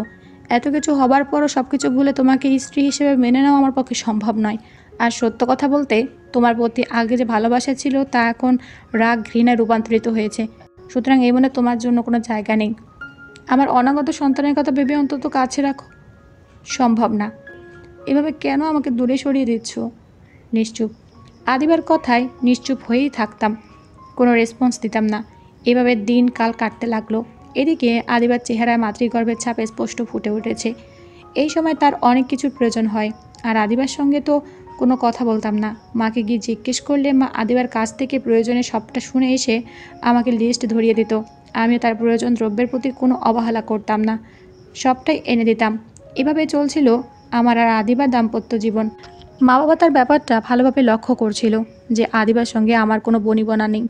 এত কিছু হবার পরও সব কিছু ভুলে তোমাকে স্ত্রী হিসেবে মেনে নেওয়া আমার পক্ষে সম্ভব নয়। আর সত্য কথা বলতে, তোমার প্রতি আগে যে ভালোবাসা ছিল তা এখন রাগ ঘৃণায় রূপান্তরিত হয়েছে। সুতরাং এই মনে তোমার জন্য কোনো জায়গা নেই। আমার অনাগত সন্তানের কথা ভেবে অন্তত কাছে রাখো। সম্ভব না। এভাবে কেন আমাকে দূরে সরিয়ে দিচ্ছ? নিশ্চুপ। আদিবার কথায় নিশ্চুপ হয়েই থাকতাম, কোনো রেসপন্স দিতাম না। এভাবে দিন কাল কাটতে লাগলো। এদিকে আদিবার চেহারায় মাতৃগর্ভের ছাপ স্পষ্ট ফুটে উঠেছে। এই সময় তার অনেক কিছুর প্রয়োজন হয়, আর আদিবার সঙ্গে তো কোনো কথা বলতাম না। মাকে গিয়ে জিজ্ঞেস করলে মা আদিবার কাছ থেকে প্রয়োজনে সবটা শুনে এসে আমাকে লিস্ট ধরিয়ে দিত। আমিও তার প্রয়োজন দ্রব্যের প্রতি কোনো অবহেলা করতাম না, সবটাই এনে দিতাম। এভাবে চলছিল আমার আর আদিবার দাম্পত্য জীবন। মা বাবা তার ব্যাপারটা ভালোভাবে লক্ষ্য করছিল যে আদিবার সঙ্গে আমার কোনো বনিবনা নেই।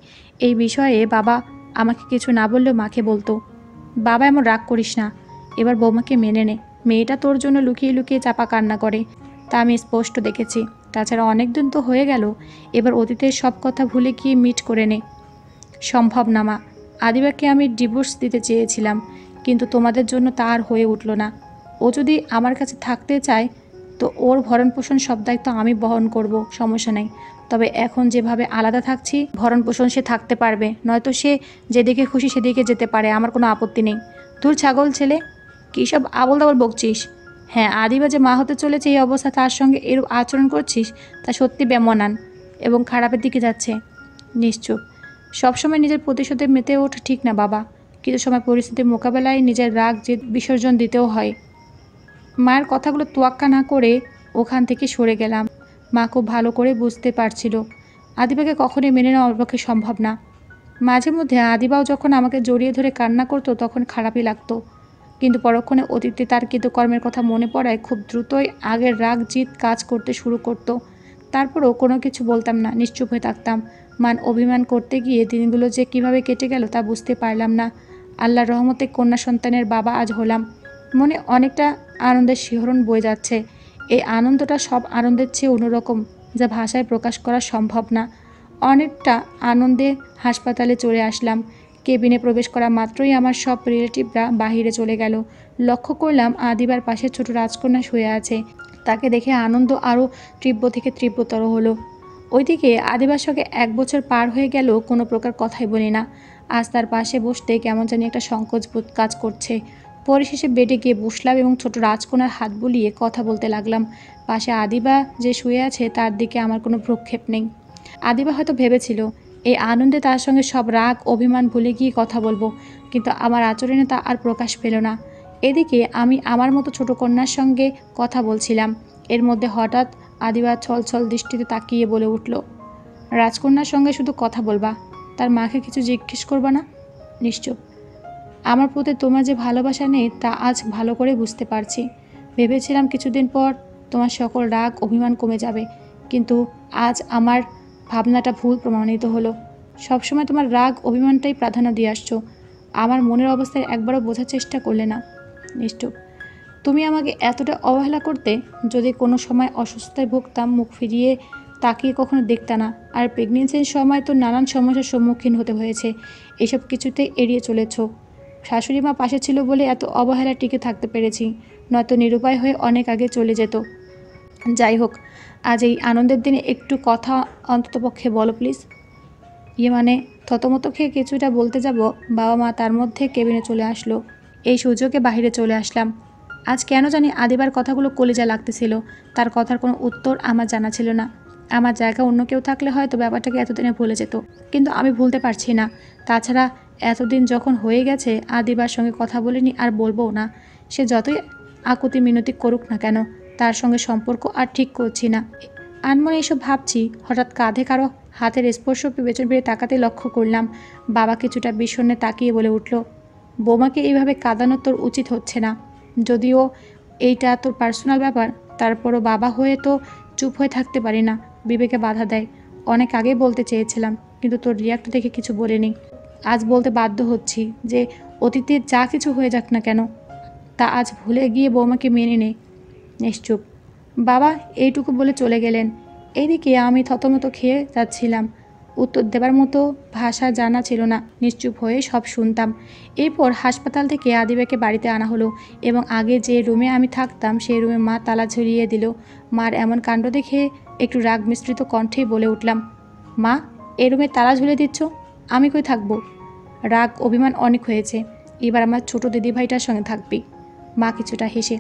এই বিষয়ে বাবা আমাকে কিছু না বললেও মাকে বলতো, বাবা এমন রাগ করিস না, এবার বৌমাকে মেনে নে, মেয়েটা তোর জন্য লুকিয়ে লুকিয়ে চাপা কান্না করে, তা আমি স্পষ্ট দেখেছি। তাছাড়া অনেক দিন তো হয়ে গেল, এবার অতীতের সব কথা ভুলে গিয়ে মিট করে নে। সম্ভব না মা, আদিবাকে আমি ডিভোর্স দিতে চেয়েছিলাম, কিন্তু তোমাদের জন্য তা আর হয়ে উঠল না। ও যদি আমার কাছে থাকতে চায়, তো ওর ভরণ পোষণ সব দায়িত্ব আমি বহন করব, সমস্যা নেই। তবে এখন যেভাবে আলাদা থাকছি, ভরণ পোষণ সে থাকতে পারবে, নয়তো সে যেদিকে খুশি সেদিকে যেতে পারে, আমার কোনো আপত্তি নেই। ধুর ছাগল ছেলে, কী সব আবল দাবল বকছিস? হ্যাঁ, আদিবা যে মা হতে চলেছে এই অবস্থা তার সঙ্গে এরূপ আচরণ করছিস, তা সত্যি বেমানান এবং খারাপের দিকে যাচ্ছে। নিশ্চুপ। সবসময় নিজের প্রতিশোধে মেতে ওঠা ঠিক না বাবা, কিছু সময় পরিস্থিতির মোকাবেলায় নিজের রাগ জেদ বিসর্জন দিতেও হয়। মায়ের কথাগুলো তোয়াক্কা না করে ওখান থেকে সরে গেলাম। মা খুব ভালো করে বুঝতে পারছিল আদিবাকে কখনোই মেনে নেওয়া ওর পক্ষে সম্ভব না। মাঝে মধ্যে আদিবাও যখন আমাকে জড়িয়ে ধরে কান্না করতো তখন খারাপই লাগতো, কিন্তু পরক্ষণে অতীতে তার কৃতকর্মের কথা মনে পড়ায় খুব দ্রুতই আগের রাগ জিদ কাজ করতে শুরু করতো। তারপরও কোনো কিছু বলতাম না, নিশ্চুপ হয়ে থাকতাম। মান অভিমান করতে গিয়ে দিনগুলো যে কিভাবে কেটে গেল তা বুঝতে পারলাম না। আল্লাহর রহমতে কন্যা সন্তানের বাবা আজ হলাম। মনে অনেকটা আনন্দের শিহরণ বয়ে যাচ্ছে। এই আনন্দটা সব আনন্দের চেয়ে অন্যরকম, যা ভাষায় প্রকাশ করা সম্ভব না। অনেকটা আনন্দে হাসপাতালে চলে আসলাম। কেবিনে প্রবেশ করা মাত্রই আমার সব রিলেটিভরা বাহিরে চলে গেল। লক্ষ্য করলাম আদিবার পাশে ছোট রাজকন্যা শুয়ে আছে। তাকে দেখে আনন্দ আরও তীব্র থেকে তীব্রতর হলো। ওইদিকে আদিবার সঙ্গে 1 বছর পার হয়ে গেল, কোনো প্রকার কথাই বলি না। আজ তার পাশে বসতে কেমন জানি একটা সংকোচ বোধ কাজ করছে। পরিশেষে বেডে গিয়ে বসলাম এবং ছোট রাজকন্যার হাত বুলিয়ে কথা বলতে লাগলাম। পাশে আদিবা যে শুয়ে আছে তার দিকে আমার কোনো ভ্রুক্ষেপ নেই। আদিবা হয়তো ভেবেছিল এই আনন্দে তার সঙ্গে সব রাগ অভিমান ভুলে গিয়ে কথা বলবো, কিন্তু আমার আচরণে তা আর প্রকাশ পেল না। এদিকে আমি আমার মতো ছোট কন্যার সঙ্গে কথা বলছিলাম। এর মধ্যে হঠাৎ আদিবা ছলছল দৃষ্টিতে তাকিয়ে বলে উঠল, রাজকন্যার সঙ্গে শুধু কথা বলবা, তার মাকে কিছু জিজ্ঞেস করবা না? নিশ্চুপ। আমার প্রতি তোমার যে ভালোবাসা নেই তা আজ ভালো করে বুঝতে পারছি। ভেবেছিলাম কিছুদিন পর তোমার সকল রাগ অভিমান কমে যাবে, কিন্তু আজ আমার ভাবনাটা ভুল প্রমাণিত হলো। সবসময় তোমার রাগ অভিমানটাই প্রাধান্য দিয়ে আসছো। আমার মনের অবস্থায় একবারও বোঝার চেষ্টা করলে না। নিশ্চুপ। তুমি আমাকে এতটা অবহেলা করতে, যদি কোনো সময় অসুস্থতায় ভুগতাম মুখ ফিরিয়ে তাকিয়ে কখনো দেখতে না। আর প্রেগনেন্সির সময় তো নানান সমস্যার সম্মুখীন হতে হয়েছে, এসব কিছুতেই এড়িয়ে চলেছ। শাশুড়ি মা পাশে ছিল বলে এত অবহেলা টিকে থাকতে পেরেছি, নয়তো নিরুপায় হয়ে অনেক আগে চলে যেত। যাই হোক, আজ এই আনন্দের দিনে একটু কথা অন্ততপক্ষে বলো প্লিজ। মানে থতমত খেয়ে কিছুটা বলতে যাব, বাবা মা তার মধ্যে কেবিনে চলে আসলো। এই সুযোগে বাহিরে চলে আসলাম। আজ কেন জানি আদিবার কথাগুলো কলিজা লাগতেছিল। তার কথার কোনো উত্তর আমার জানা ছিল না। আমার জায়গা অন্য কেউ থাকলে হয়তো ব্যাপারটাকে এতদিনে ভুলে যেত, কিন্তু আমি ভুলতে পারছি না। তাছাড়া এতদিন যখন হয়ে গেছে আদিবার সঙ্গে কথা বলিনি, আর বলবও না। সে যতই আকুতি মিনতি করুক না কেন, তার সঙ্গে সম্পর্ক আর ঠিক করছি না। আনমনে এসব ভাবছি, হঠাৎ কাঁধে কারো হাতের স্পর্শ পেছন ফিরে তাকাতে লক্ষ্য করলাম। বাবা কিছুটা বিষণ্ণে তাকিয়ে বলে উঠল, বৌমাকে এইভাবে কাঁদানো তোর উচিত হচ্ছে না। যদিও এইটা তোর পার্সোনাল ব্যাপার, তারপরও বাবা হয়ে তো চুপ হয়ে থাকতে পারি না। বিবেকে বাধা দেয়। অনেক আগেই বলতে চেয়েছিলাম, কিন্তু তোর রিয়াক্ট দেখে কিছু বলিনি। আজ বলতে বাধ্য হচ্ছি যে অতীতে যা কিছু হয়ে যাক না কেন, তা আজ ভুলে গিয়ে বৌমাকে মেনে নে। নিশ্চুপ। বাবা এইটুকু বলে চলে গেলেন। এইদিকে আমি থতমত খেয়ে যাচ্ছিলাম। উত্তর দেবার মতো ভাষা জানা ছিল না, নিশ্চুপ হয়ে সব শুনতাম। এরপর হাসপাতাল থেকে আদিবাকে বাড়িতে আনা হলো, এবং আগে যে রুমে আমি থাকতাম সেই রুমে মা তালা ঝুলিয়ে দিল। মার এমন কাণ্ড দেখে একটু রাগ মিশ্রিত কণ্ঠেই বলে উঠলাম, মা, এই রুমে তালা ঝুলিয়ে দিচ্ছ? আমি কই থাকবো? রাগ অভিমান অনেক হয়েছে, এবার আমার ছোট দিদিভাইটার সঙ্গে থাকবি। মা কিছুটা হেসে।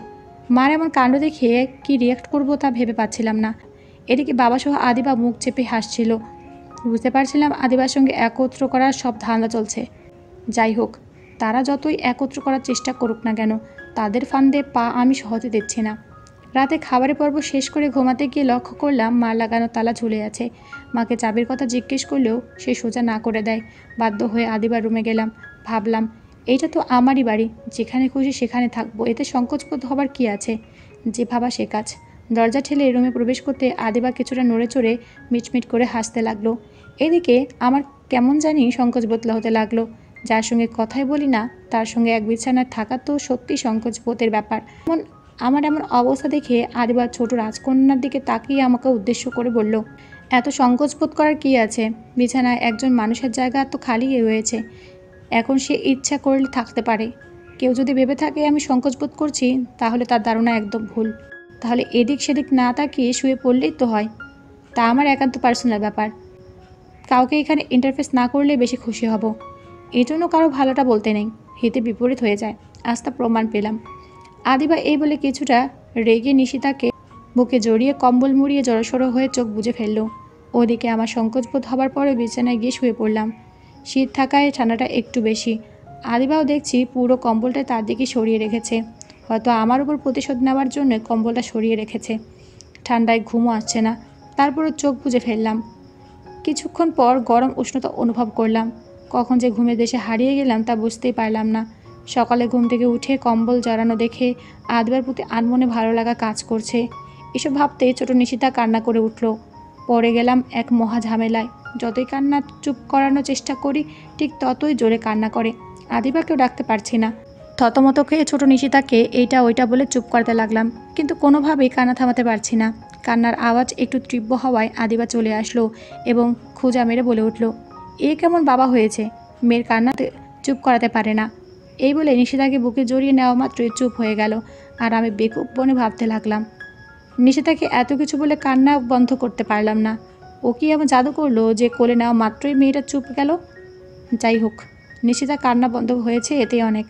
মার এমন কাণ্ড দেখে কি রিয়াক্ট করব তা ভেবে পাচ্ছিলাম না। এদিকে বাবাসহ আদিবা মুখ চেপে হাসছিল। বুঝতে পারছিলাম আদিবার সঙ্গে একত্র করার সব ধান্দা চলছে। যাই হোক, তারা যতই একত্র করার চেষ্টা করুক না কেন, তাদের ফান্দে পা আমি সহজে দিচ্ছি না। রাতে খাবারের পর্ব শেষ করে ঘুমাতে গিয়ে লক্ষ্য করলাম মা লাগানো তালা ঝুলে আছে। মাকে চাবির কথা জিজ্ঞেস করলেও সে সোজা না করে দেয়। বাধ্য হয়ে আদিবার রুমে গেলাম। ভাবলাম, এইটা তো আমারই বাড়ি, যেখানে খুশি সেখানে থাকবো, এতে সংকোচবোধ হবার কি আছে? যে ভাবা সে কাজ। দরজা ঠেলে রুমে প্রবেশ করতে আদিবা কিছুটা নড়ে চড়ে মিটমিট করে হাসতে লাগলো। এদিকে আমার কেমন জানি সংকোচবোধ হতে লাগলো। যার সঙ্গে কথাই বলি না তার সঙ্গে এক বিছানায় থাকা তো সত্যি সংকোচবোধের ব্যাপার। আমার এমন অবস্থা দেখে আদিবার ছোট রাজকন্যার দিকে তাকিয়ে আমাকে উদ্দেশ্য করে বলল, এত সংকোচবোধ করার কি আছে? বিছানায় একজন মানুষের জায়গা তো খালি রয়েছে, এখন সে ইচ্ছা করলে থাকতে পারে। কেউ যদি ভেবে থাকে আমি সংকোচবোধ করছি, তাহলে তার ধারণা একদম ভুল। তাহলে এদিক সেদিক না তাকিয়ে শুয়ে পড়লেই তো হয়। তা আমার একান্ত পার্সোনাল ব্যাপার, কাউকে এখানে ইন্টারফেস না করলে বেশি খুশি হব। এই জন্য কারো ভালোটা বলতে নেই, হিতে বিপরীত হয়ে যায়। আজ তা প্রমাণ পেলাম। আদিবা এই বলে কিছুটা রেগে নিশিতাকে বুকে জড়িয়ে কম্বল মুড়িয়ে জড়সড়ো হয়ে চোখ বুজে ফেলল। ওদিকে আমার সংকোচবোধ হবার পরে বিছানায় গিয়ে শুয়ে পড়লাম। শীত থাকায় ঠান্ডাটা একটু বেশি। আদিবাও দেখছি পুরো কম্বলটা তার দিকে সরিয়ে রেখেছে, হয়তো আমার উপর প্রতিশোধ নেওয়ার জন্য কম্বলটা সরিয়ে রেখেছে। ঠান্ডায় ঘুমও আসছে না, তারপরও চোখ বুজে ফেললাম। কিছুক্ষণ পর গরম উষ্ণতা অনুভব করলাম। কখন যে ঘুমের দেশে হারিয়ে গেলাম তা বুঝতেই পারলাম না। সকালে ঘুম থেকে উঠে কম্বল জড়ানো দেখে আদিবার প্রতি আনমনে ভালো লাগা কাজ করছে। এসব ভাবতে ছোট নিশিতা কান্না করে উঠল। পড়ে গেলাম এক মহা ঝামেলায়। যতই কান্না চুপ করানোর চেষ্টা করি, ঠিক ততই জোরে কান্না করে। আদিবাকেও ডাকতে পারছি না। থতমত খেয়ে ছোট নিশিতাকে এইটা ওইটা বলে চুপ করতে লাগলাম, কিন্তু কোনোভাবেই কান্না থামাতে পারছি না। কান্নার আওয়াজ একটু তীব্র হওয়ায় আদিবা চলে আসলো এবং খোঁজা মেরে বলে উঠল, এ কেমন বাবা হয়েছে, মেয়ের কান্নাতে চুপ করাতে পারে না। এই বলে নিশিতাকে বুকে জড়িয়ে নেওয়া মাত্রই চুপ হয়ে গেল। আর আমি বেকুব বনে ভাবতে লাগলাম, নিশিতাকে এত কিছু বলে কান্না বন্ধ করতে পারলাম না। ও কি এমন জাদু করলো যে কোলে নেওয়া মাত্রই মেয়েটা চুপ গেল? যাই হোক, নিশিতা কান্না বন্ধ হয়েছে, এতেই অনেক।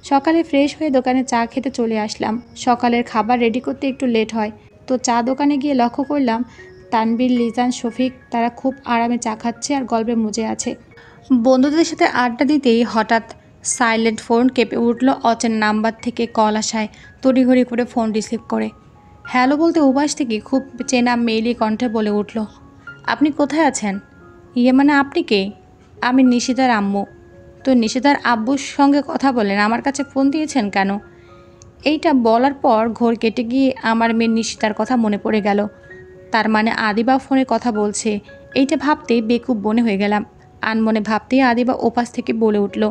সকালে ফ্রেশ হয়ে দোকানে চা খেতে চলে আসলাম। সকালের খাবার রেডি করতে একটু লেট হয়, তো চা দোকানে গিয়ে লক্ষ্য করলাম তানবীর, লিজান, শফিক তারা খুব আরামে চা খাচ্ছে আর গল্পে মজে আছে। বন্ধুদের সাথে আড্ডা দিতেই হঠাৎ সাইলেন্ট ফোন কেঁপে উঠল অচেনা নাম্বার থেকে কল আসায় তড়িঘড়ি করে ফোন রিসিভ করে হ্যালো বলতে উপাস থেকে খুব চেনা মেইলি কণ্ঠে বলে উঠল, আপনি কোথায় আছেন? ইয়ে মানে আপনি কে? আমি নিশিতার আম্মু। তো নিশিতার আব্বুর সঙ্গে কথা বলেন, আমার কাছে ফোন দিয়েছেন কেন? এইটা বলার পর ঘোর কেটে গিয়ে আমার মেয়ে নিশিতার কথা মনে পড়ে গেল। তার মানে আদিবা ফোনে কথা বলছে। এইটা ভাবতেই বেকুব বনে হয়ে গেলাম। আনমনে ভাবতেই আদিবা ওপাশ থেকে বলে উঠল,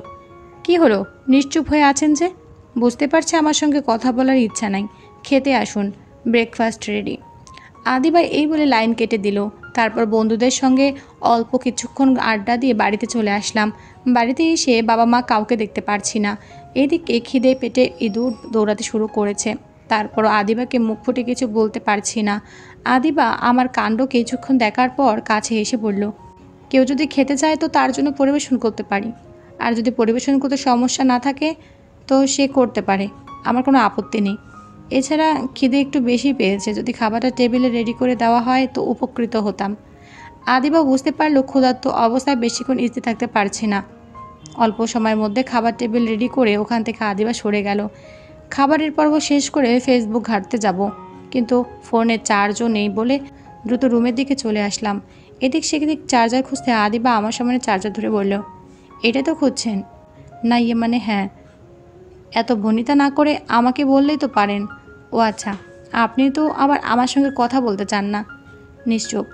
কি হলো, নিশ্চুপ হয়ে আছেন যে? বুঝতে পারছি আমার সঙ্গে কথা বলার ইচ্ছা নাই, খেতে আসুন, ব্রেকফাস্ট রেডি। আদিবা এই বলে লাইন কেটে দিল। তারপর বন্ধুদের সঙ্গে অল্প কিছুক্ষণ আড্ডা দিয়ে বাড়িতে চলে আসলাম। বাড়িতে এসে বাবা মা কাউকে দেখতে পারছি না। এদিকে খিদে পেটে ইঁদুর দৌড়াতে শুরু করেছে। তারপরও আদিবাকে মুখ ফুটে কিছু বলতে পারছি না। আদিবা আমার কাণ্ড কিছুক্ষণ দেখার পর কাছে এসে বলল, কেউ যদি খেতে চায় তো তার জন্য পরিবেশন করতে পারি, আর যদি পরিবেশন করতে সমস্যা না থাকে তো সে করতে পারে, আমার কোনো আপত্তি নেই। এছাড়া খিদে একটু বেশি পেয়েছে, যদি খাবারটা টেবিলে রেডি করে দেওয়া হয় তো উপকৃত হতাম। আদিবা বুঝতে পারলো ক্ষুধার্ত অবস্থায় বেশিক্ষণ স্থির থাকতে পারছে না। অল্প সময়ের মধ্যে খাবার টেবিল রেডি করে ওখান থেকে আদিবা সরে গেল। খাবারের পর্ব শেষ করে ফেসবুক ঘাঁটতে যাব, কিন্তু ফোনে চার্জও নেই বলে দ্রুত রুমের দিকে চলে আসলাম। এদিক সেদিক চার্জার খুঁজতে আদিবা আমার সামনে চার্জার ধরে বলল, এটা তো খুঁজছেন? না ইয়ে মানে হ্যাঁ। এত ভনিতা না করে আমাকে বললেই তো পারেন। ও আচ্ছা, আপনি তো আবার আমার সঙ্গে কথা বলতে চান না? নিশ্চুপ।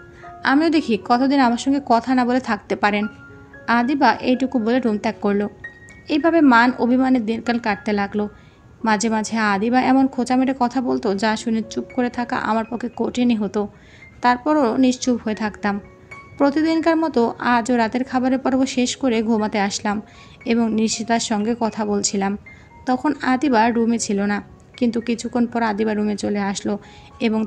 আমিও দেখি কতদিন আমার সঙ্গে কথা না বলে থাকতে পারেন। আদিবা এইটুকু বলে রুম ত্যাগ করলো। এইভাবে মান অভিমানের দিনকাল কাটতে লাগলো। মাঝে মাঝে আদিবা এমন খোঁচা মেরে কথা বলতো যা শুনে চুপ করে থাকা আমার পক্ষে কঠিনই হতো। তারপরও নিশ্চুপ হয়ে থাকতাম। প্রতিদিনকার মতো আজও রাতের খাবারের পর্ব শেষ করে ঘুমাতে আসলাম এবং নিশিতার সঙ্গে কথা বলছিলাম। তখন আদিবা রুমে ছিল না, কিন্তু কিছুক্ষণ পর আদিবা রুমে চলে আসলো এবং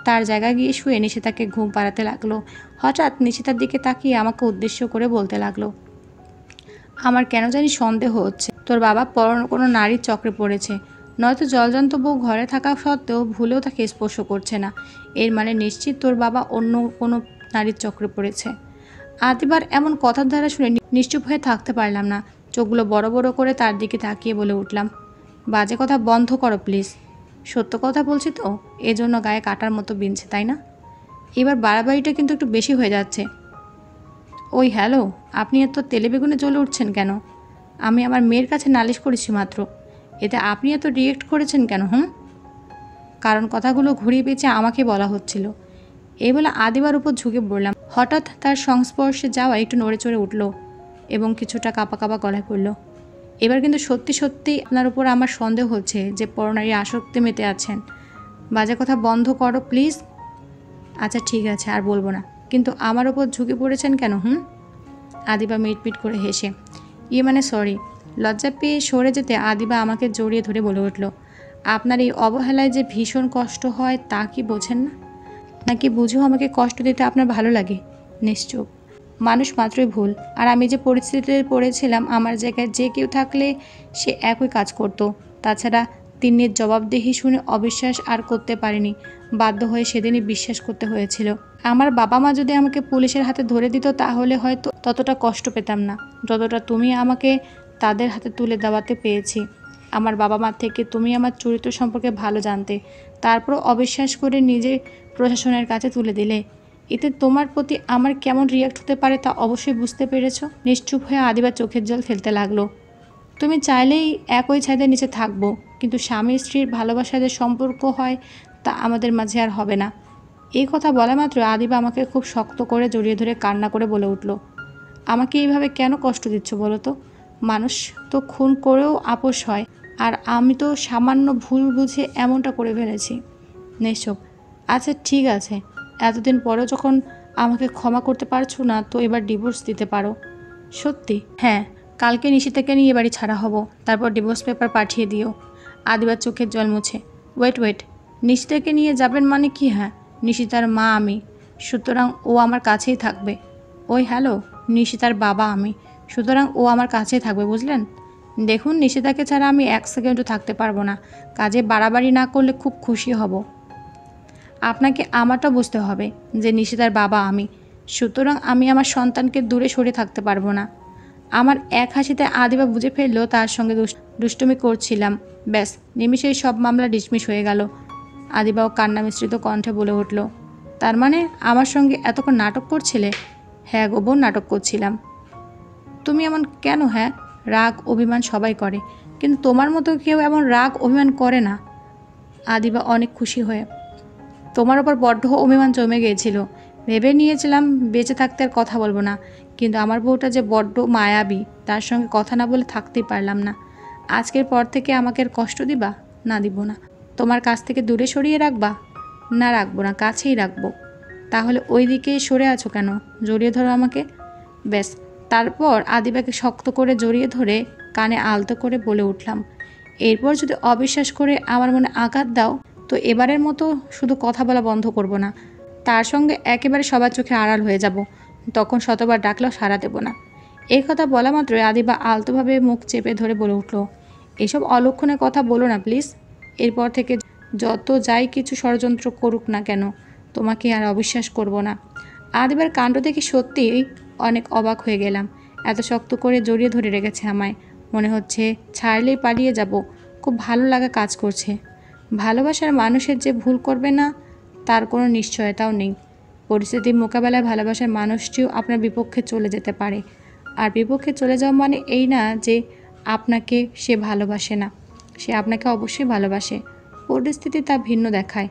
তার জায়গায় গিয়ে শুয়ে নিশিতাকে ঘুম পাড়াতে লাগলো। হঠাৎ নিশিতার দিকে তাকিয়ে আমাকে উদ্দেশ্য করে বলতে লাগলো, আমার কেন জানি সন্দেহ হচ্ছে তোর বাবা কোনো নারীর চক্রে পড়েছে। নয়তো জলজান্ত বউ ঘরে থাকা সত্ত্বেও ভুলেও তাকে স্পর্শ করছে না। এর মানে নিশ্চিত তোর বাবা অন্য কোনো নারীর চক্রে পড়েছে। আদিবার এমন কথার দ্বারা শুনে নিশ্চুপ হয়ে থাকতে পারলাম না। চোখগুলো বড় বড় করে তার দিকে তাকিয়ে বলে উঠলাম, বাজে কথা বন্ধ করো প্লিজ। সত্য কথা বলছি তো, এজন্য গায়ে কাটার মতো বিনছে, তাই না? এবার বাড়াবাড়িটা কিন্তু একটু বেশি হয়ে যাচ্ছে। ওই হ্যালো, আপনি এত তেলে বেগুনে জ্বলে উঠছেন কেন? আমি আমার মেয়ের কাছে নালিশ করেছি মাত্র, এতে আপনি এত রিয়েক্ট করেছেন কেন? কারণ কথাগুলো ঘুরিয়ে পেঁচিয়ে আমাকে বলা হচ্ছিল। এই বলে আদিবার উপর ঝুঁকে পড়লাম। হঠাৎ তার সংস্পর্শে যাওয়া একটু নড়ে চড়ে উঠল এবং কিছুটা কাঁপা কাঁপা গলায় পড়ল, এবার কিন্তু সত্যি সত্যি আপনার উপর আমার সন্দেহ হচ্ছে যে পরনারী আসক্তি মেতে আছেন। বাজে কথা বন্ধ করো প্লিজ। আচ্ছা ঠিক আছে, আর বলবো না, কিন্তু আমার ওপর ঝুঁকে পড়েছেন কেন? আদিবা মিটমিট করে হেসে, ইয়ে মানে সরি। লজ্জা পেয়ে সরে যেতে আদিবা আমাকে জড়িয়ে ধরে বলে উঠল, আপনার এই অবহেলায় যে ভীষণ কষ্ট হয় তা কি বোঝেন না? নাকি বুঝেও আমাকে কষ্ট দিতে আপনার ভালো লাগে? নিশ্চুপ। মানুষ মাত্রই ভুল, আর আমি যে পরিস্থিতিতে পড়েছিলাম আমার জায়গায় যে কেউ থাকলে সে একই কাজ করত। তাছাড়া তিন্নির জবাবদিহি শুনে অবিশ্বাস আর করতে পারিনি, বাধ্য হয়ে সেদিনই বিশ্বাস করতে হয়েছিল। আমার বাবা মা যদি আমাকে পুলিশের হাতে ধরে দিত তাহলে হয়তো ততটা কষ্ট পেতাম না যতটা তুমি আমাকে তাদের হাতে তুলে দেওয়াতে পেয়েছি। আমার বাবা মার থেকে তুমি আমার চরিত্র সম্পর্কে ভালো জানতে, তারপরও অবিশ্বাস করে নিজে প্রশাসনের কাছে তুলে দিলে। এতে তোমার প্রতি আমার কেমন রিয়াক্ট হতে পারে তা অবশ্যই বুঝতে পেরেছ। নিশ্চুপ হয়ে আদিবা চোখের জল ফেলতে লাগলো। তুমি চাইলেই একই ছাদের নিচে থাকবো, কিন্তু স্বামী স্ত্রীর ভালোবাসা যে সম্পর্ক হয় তা আমাদের মাঝে আর হবে না। এই কথা বলা মাত্র আদিবা আমাকে খুব শক্ত করে জড়িয়ে ধরে কান্না করে বলে উঠল, আমাকে এইভাবে কেন কষ্ট দিচ্ছ বলো তো? মানুষ তো খুন করেও আপোষ হয়, আর আমি তো সামান্য ভুল বুঝে এমনটা করে ফেলেছি। নিশ্চুপ। আচ্ছা ঠিক আছে, এতদিন পরেও যখন আমাকে ক্ষমা করতে পারছো না তো এবার ডিভোর্স দিতে পারো। সত্যি? হ্যাঁ, কালকে নিশিতাকে নিয়ে বাড়ি ছাড়া হব, তারপর ডিভোর্স পেপার পাঠিয়ে দিও। আদিবার চোখের জল মুছে, ওয়েট, নিশিতাকে নিয়ে যাবেন মানে কি? হ্যাঁ, নিশিতার মা আমি, সুতরাং ও আমার কাছেই থাকবে। ওই হ্যালো, নিশিতার বাবা আমি, সুতরাং ও আমার কাছেই থাকবে, বুঝলেন? দেখুন, নিশিতাকে ছাড়া আমি এক সেকেন্ডও থাকতে পারবো না। কাজে বাড়াবাড়ি না করলে খুব খুশি হব। আপনাকে আমারটা বুঝতে হবে যে নিশিতার বাবা আমি, সুতরাং আমি আমার সন্তানকে দূরে সরে থাকতে পারবো না। আমার এক হাসিতে আদিবা বুঝে ফেললো তার সঙ্গে দুষ্টুমি করছিলাম। ব্যাস, নিমিষেই সব মামলা ডিসমিস হয়ে গেল। আদিবাও কান্না মিশ্রিত কণ্ঠে বলে উঠল, তার মানে আমার সঙ্গে এতক্ষণ নাটক করছিলে? হ্যাঁ গো বোন, নাটক করছিলাম। তুমি এমন কেন? হ্যাঁ, রাগ অভিমান সবাই করে, কিন্তু তোমার মতো কেউ এমন রাগ অভিমান করে না। আদিবা অনেক খুশি হয়ে, তোমার ওপর বড্ড অভিমান জমে গিয়েছিল। ভেবে নিয়েছিলাম বেঁচে থাকতে আর কথা বলবো না, কিন্তু আমার বউটা যে বড্ড মায়াবী, তার সঙ্গে কথা না বলে থাকতেই পারলাম না। আজকের পর থেকে আমাকে আর কষ্ট দিবা? না, দিব না। তোমার কাছ থেকে দূরে সরিয়ে রাখবা? না, রাখবো না, কাছেই রাখবো। তাহলে ওই দিকে সরে আছো কেন? জড়িয়ে ধরো আমাকে। ব্যাস, তারপর আদিবাকে শক্ত করে জড়িয়ে ধরে কানে আলতো করে বলে উঠলাম, এরপর যদি অবিশ্বাস করে আমার মনে আঘাত দাও, তো এবারের মতো শুধু কথা বলা বন্ধ করব না, তার সঙ্গে একেবারে সবার চোখে আড়াল হয়ে যাব। তখন শতবার ডাকলেও সাড়া দেব না। এই কথা বলা মাত্রই আদিবা আলতোভাবে মুখ চেপে ধরে বলে উঠল, এসব অলক্ষণের কথা বলো না প্লিজ। এরপর থেকে যত যাই কিছু ষড়যন্ত্র করুক না কেন, তোমাকে আর অবিশ্বাস করব না। আদিবার কাণ্ড দেখে সত্যিই অনেক অবাক হয়ে গেলাম। এত শক্ত করে জড়িয়ে ধরে রেখেছে আমায়, মনে হচ্ছে ছাড়লেই পালিয়ে যাব। খুব ভালো লাগা কাজ করছে। ভালোবাসার মানুষের যে ভুল করবে না তার কোনো নিশ্চয়তাও নেই। পরিস্থিতির মোকাবেলায় ভালোবাসার মানুষটিও আপনার বিপক্ষে চলে যেতে পারে। আর বিপক্ষে চলে যাওয়া মানে এই না যে আপনাকে সে ভালোবাসে না, সে আপনাকে অবশ্যই ভালোবাসে। পরিস্থিতি তা ভিন্ন দেখায়।